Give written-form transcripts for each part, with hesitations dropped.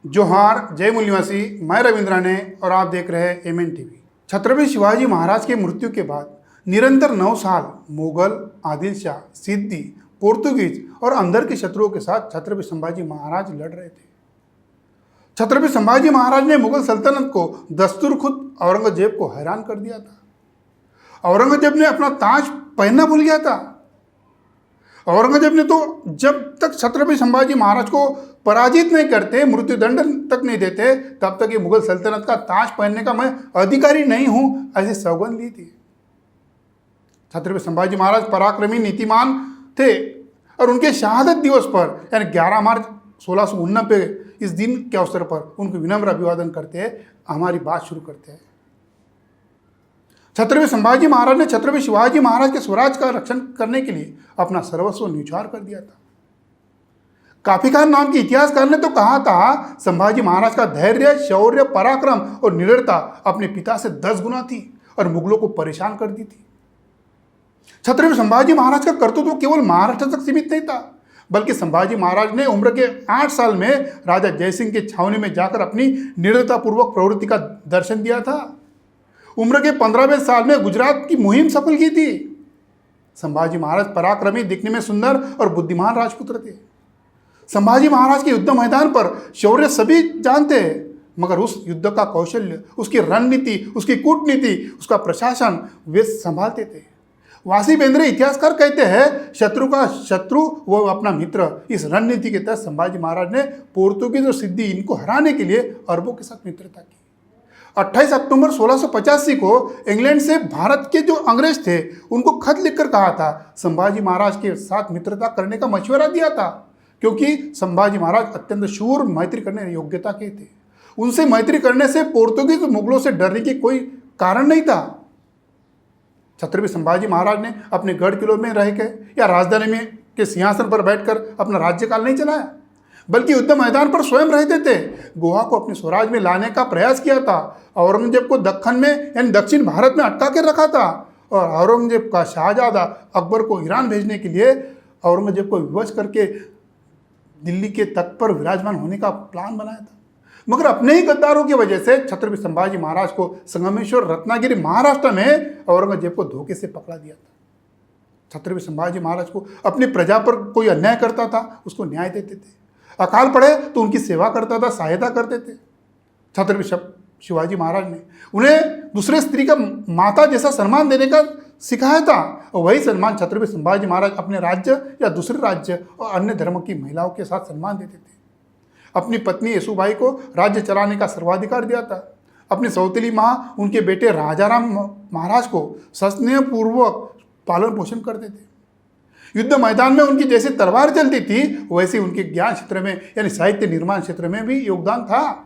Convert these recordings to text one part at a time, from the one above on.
जोहार, जय मूल निवासी। मैं रविंद्र ने और आप देख रहे हैं एमएन टीवी। छत्रपति शिवाजी महाराज के मृत्यु के बाद निरंतर 9 साल मुगल, आदिल शाह, सिद्दी, पोर्तुगीज और अंदर के शत्रुओं के साथ छत्रपति संभाजी महाराज लड़ रहे थे। छत्रपति संभाजी महाराज ने मुगल सल्तनत को दस्तूर खुद औरंगजेब को हैरान कर दिया था। औरंगजेब ने अपना ताज पहनना भूल गया था। औरंगजेब ने तो जब तक छत्रपति संभाजी महाराज को पराजित नहीं करते, मृत्युदंड तक नहीं देते, तब तक ये मुगल सल्तनत का ताज पहनने का मैं अधिकारी नहीं हूं, ऐसी सौगंध ली थी। छत्रपति संभाजी महाराज पराक्रमी, नीतिमान थे और उनके शहादत दिवस पर यानी 11 मार्च 1689 इस दिन के अवसर पर उनको विनम्र अभिवादन करते हैं। हमारी बात शुरू करते हैं। छत्रपति संभाजी महाराज ने छत्रपति शिवाजी महाराज के स्वराज का रक्षण करने के लिए अपना सर्वस्व न्यौछावर कर दिया था। काफी खान नाम के इतिहासकार ने तो कहा था, संभाजी महाराज का धैर्य, शौर्य, पराक्रम और निडरता अपने पिता से 10 गुना थी और मुगलों को परेशान कर दी थी। छत्रपति संभाजी महाराज का कर्तृत्व केवल महाराष्ट्र तक सीमित नहीं था, बल्कि संभाजी महाराज ने उम्र के 8 साल में राजा जयसिंह के छावनी में जाकर अपनी निडरतापूर्वक प्रवृत्ति का दर्शन दिया था। उम्र के 15वें साल में गुजरात की मुहिम सफल की थी। संभाजी महाराज पराक्रमी, दिखने में सुंदर और बुद्धिमान राजपुत्र थे। संभाजी महाराज के युद्ध मैदान पर शौर्य सभी जानते हैं, मगर उस युद्ध का कौशल्य, उसकी रणनीति, उसकी कूटनीति, उसका प्रशासन वे संभालते थे। वासी बेंद्रे इतिहासकार कहते हैं, शत्रु का शत्रु वो अपना मित्र। इस रणनीति के तहत संभाजी महाराज ने पोर्तुगीज और सिद्दी इनको हराने के लिए अरबों के साथ मित्रता की। 28 अक्टूबर 1685 को इंग्लैंड से भारत के जो अंग्रेज थे उनको खत लिखकर कहा था, संभाजी महाराज के साथ मित्रता करने का मशवरा दिया था, क्योंकि संभाजी महाराज अत्यंत शूर, मैत्री करने योग्यता के थे। उनसे मैत्री करने से पोर्तुगीज मुगलों से डरने की कोई कारण नहीं था। छत्रपति संभाजी महाराज ने अपने गढ़ किलों में रह के या राजधानी में के सिंहासन पर बैठकर अपना राज्यकाल नहीं चलाया, बल्कि युद्ध मैदान पर स्वयं रहते थे। गोवा को अपने स्वराज में लाने का प्रयास किया था। औरंगजेब को दक्कन में यानी दक्षिण भारत में अटका कर रखा था और औरंगजेब का शाहजादा अकबर को ईरान भेजने के लिए औरंगजेब को विवश करके दिल्ली के तख्त पर विराजमान होने का प्लान बनाया था। मगर अपने ही गद्दारों की वजह से छत्रपति संभाजी महाराज को संगमेश्वर, रत्नागिरी, महाराष्ट्र में औरंगजेब को धोखे से पकड़ा दिया था। छत्रपति संभाजी महाराज को अपनी प्रजा पर कोई अन्याय करता था, उसको न्याय देते थे। अकाल पड़े तो उनकी सेवा करता था, सहायता करते थे। छत्रपति शिवाजी महाराज ने उन्हें दूसरे स्त्री का माता जैसा सम्मान देने का सिखाया था, और वही सम्मान छत्रपति संभाजी महाराज अपने राज्य या दूसरे राज्य और अन्य धर्म की महिलाओं के साथ सम्मान देते थे। अपनी पत्नी येसुबाई को राज्य चलाने का सर्वाधिकार दिया था। अपनी सौतेली माँ उनके बेटे राजाराम महाराज को स्नेहपूर्वक पालन पोषण करते थे। युद्ध मैदान में उनकी जैसी तलवार चलती थी, वैसे उनके ज्ञान क्षेत्र में यानी साहित्य निर्माण क्षेत्र में भी योगदान था।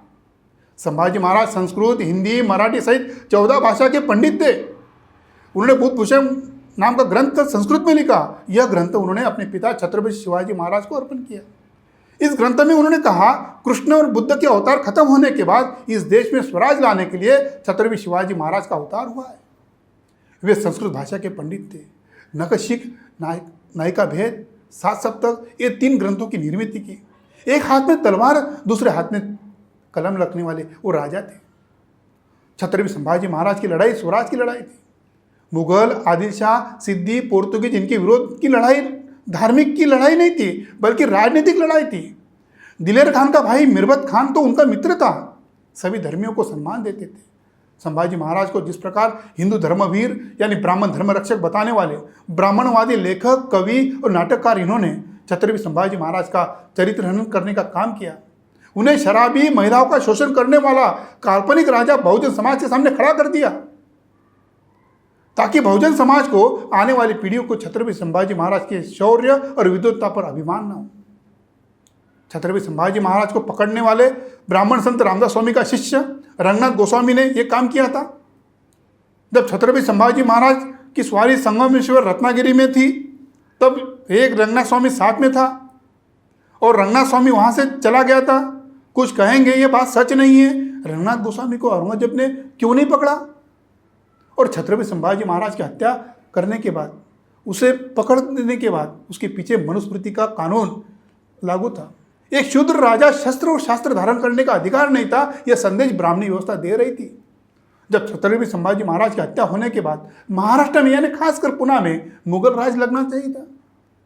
संभाजी महाराज संस्कृत, हिंदी, मराठी सहित 14 भाषा के पंडित थे। उन्होंने बुद्धभूषण नाम का ग्रंथ संस्कृत में लिखा। यह ग्रंथ उन्होंने अपने पिता छत्रपति शिवाजी महाराज को अर्पण किया। इस ग्रंथ में उन्होंने कहा, कृष्ण और बुद्ध के अवतार खत्म होने के बाद इस देश में स्वराज लाने के लिए छत्रपति शिवाजी महाराज का अवतार हुआ है। वे संस्कृत भाषा के पंडित थे। नखशिख, नायिका भेद, 7 सप्तक, ये 3 ग्रंथों की निर्मित की। एक हाथ में तलवार, दूसरे हाथ में कलम रखने वाले वो राजा थे। छत्रपति संभाजी महाराज की लड़ाई स्वराज की लड़ाई थी। मुगल, आदिल शाह, सिद्दी, पोर्तुगीज इनके विरोध की लड़ाई धार्मिक की लड़ाई नहीं थी, बल्कि राजनीतिक लड़ाई थी। दिलेर खान का भाई मिर्बत खान तो उनका मित्र था। सभी धर्मियों को सम्मान देते थे। संभाजी महाराज को जिस प्रकार हिंदू धर्मवीर यानी ब्राह्मण धर्म रक्षक बताने वाले ब्राह्मणवादी लेखक, कवि और नाटककार इन्होंने छत्रपति संभाजी महाराज का चरित्र हनन करने का काम किया। उन्हें शराबी, महिलाओं का शोषण करने वाला काल्पनिक राजा बहुजन समाज के सामने खड़ा कर दिया, ताकि बहुजन समाज को, आने वाली पीढ़ियों को छत्रपति संभाजी महाराज के शौर्य और विद्वत्ता पर अभिमान न हो। छत्रपति संभाजी महाराज को पकड़ने वाले ब्राह्मण संत रामदास स्वामी का शिष्य रंगनाथ गोस्वामी ने यह काम किया था। जब छत्रपति संभाजी महाराज की सवारी संगमेश्वर, रत्नागिरी में थी, तब एक रंगनाथ स्वामी साथ में था और रंगनाथ स्वामी वहां से चला गया था। कुछ कहेंगे ये बात सच नहीं है, रंगनाथ गोस्वामी को औरंगजेब ने क्यों नहीं पकड़ा? और छत्रपति संभाजी महाराज की हत्या करने के बाद, उसे पकड़ देने के बाद उसके पीछे मनुस्मृति का कानून लागू था। एक शूद्र राजा शस्त्र और शास्त्र धारण करने का अधिकार नहीं था, यह संदेश ब्राह्मणी व्यवस्था दे रही थी। जब छत्रपति संभाजी महाराज की हत्या होने के बाद महाराष्ट्र में यानी खासकर पुणे में मुगल राज लगना चाहिए था,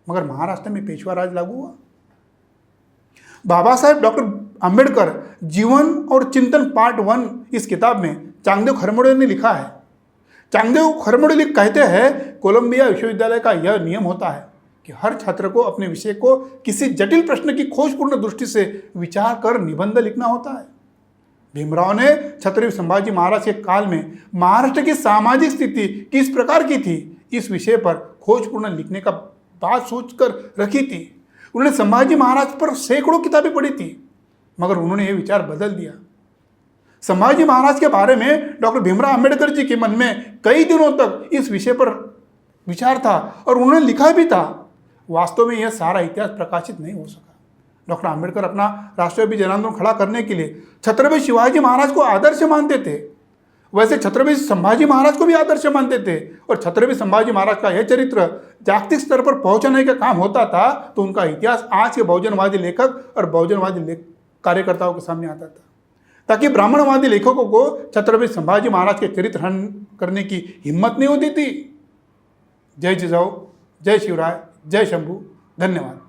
मगर महाराष्ट्र में पेशवा राज लागू हुआ। बाबा साहेब डॉक्टर अंबेडकर जीवन और चिंतन पार्ट 1 इस किताब में चांगदेव खरमोड़े ने लिखा है। चांगदेव खरमोड़े कहते हैं, कोलंबिया विश्वविद्यालय का यह नियम होता है कि हर छात्र को अपने विषय को किसी जटिल प्रश्न की खोजपूर्ण दृष्टि से विचार कर निबंध लिखना होता है। भीमराव ने छत्रपति संभाजी महाराज के काल में महाराष्ट्र की सामाजिक स्थिति किस प्रकार की थी, इस विषय पर खोजपूर्ण लिखने का बात सोचकर रखी थी। उन्होंने संभाजी महाराज पर सैकड़ों किताबें पढ़ी थी, मगर उन्होंने यह विचार बदल दिया। संभाजी महाराज के बारे में डॉक्टर भीमराव अंबेडकर जी के मन में कई दिनों तक इस विषय पर विचार था और उन्होंने लिखा भी था। वास्तव में यह सारा इतिहास प्रकाशित नहीं हो सका। डॉक्टर अंबेडकर अपना राष्ट्रव्यापी जन आंदोलन खड़ा करने के लिए छत्रपति शिवाजी महाराज को आदर्श मानते थे, वैसे छत्रपति संभाजी महाराज को भी आदर्श मानते थे। और छत्रपति संभाजी महाराज का यह चरित्र जागतिक स्तर पर पहुंचाने का काम होता था तो उनका इतिहास आज के बहुजनवादी लेखक और बहुजनवादी कार्यकर्ताओं के सामने आता था, ताकि ब्राह्मणवादी लेखकों को छत्रपति संभाजी महाराज के चरित्र हनन करने की हिम्मत नहीं होती थी। जय जिजाऊ, जय शिवराय, जय शंभू, धन्यवाद।